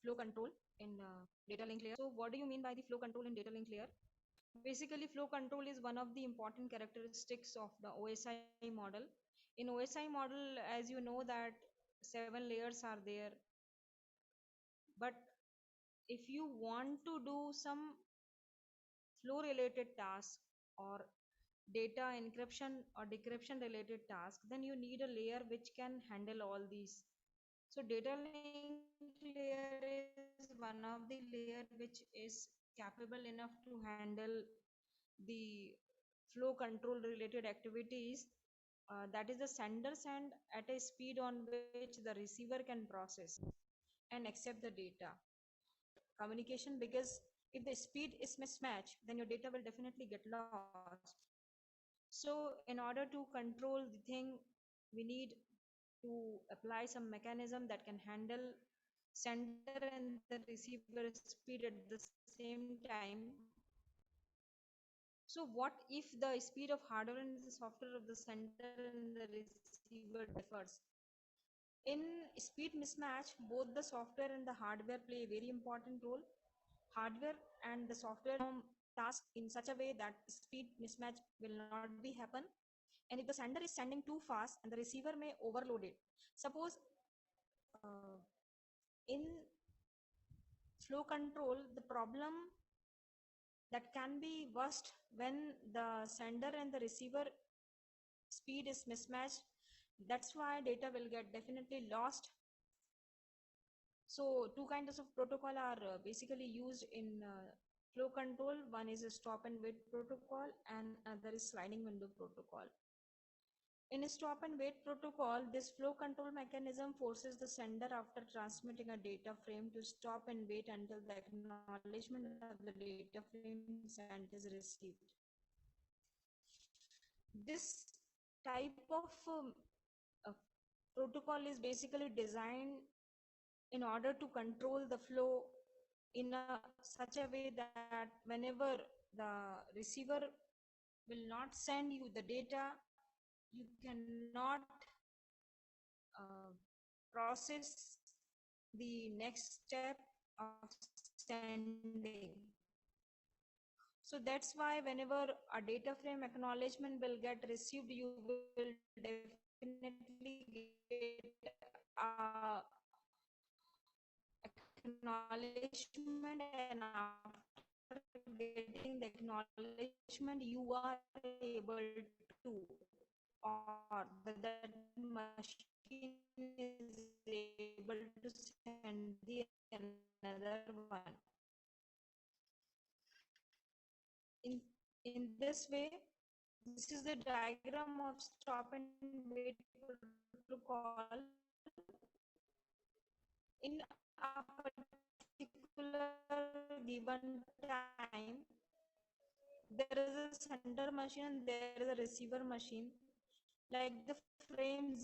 flow control in data link layer. So what do you mean by the flow control in data link layer? Basically, flow control is one of the important characteristics of the OSI model. In OSI model, as you know that 7 layers are there, but if you want to do some flow related task or data encryption or decryption related task, then you need a layer which can handle all these. So data link layer is one of the layer which is capable enough to handle the flow control related activities, that is the sender send at a speed on which the receiver can process and accept the data communication, because if the speed is mismatched, then your data will definitely get lost. So in order to control the thing, we need to apply some mechanism that can handle sender and the receiver speed at the same time. So what if the speed of hardware and the software of the sender and the receiver differs? In speed mismatch, both the software and the hardware play a very important role. Hardware and the software task in such a way that speed mismatch will not be happen. And if the sender is sending too fast and the receiver may overload it. Suppose in flow control, the problem that can be worst when the sender and the receiver speed is mismatched. That's why data will get definitely lost. So two kinds of protocol are basically used in flow control. One is a stop and wait protocol and another is sliding window protocol. In a stop and wait protocol, this flow control mechanism forces the sender after transmitting a data frame to stop and wait until the acknowledgement of the data frame sent is received. This type of protocol is basically designed in order to control the flow in a such a way that whenever the receiver will not send you the data, you cannot uh, process the next step of sending. So that's why whenever a data frame acknowledgement will get received, you will definitely get a acknowledgement, and after getting the acknowledgement you are able to, or that machine is able to send the another one. In this way, this is the diagram of stop and wait protocol. In a particular given time, there is a sender machine and there is a receiver machine. Like the frame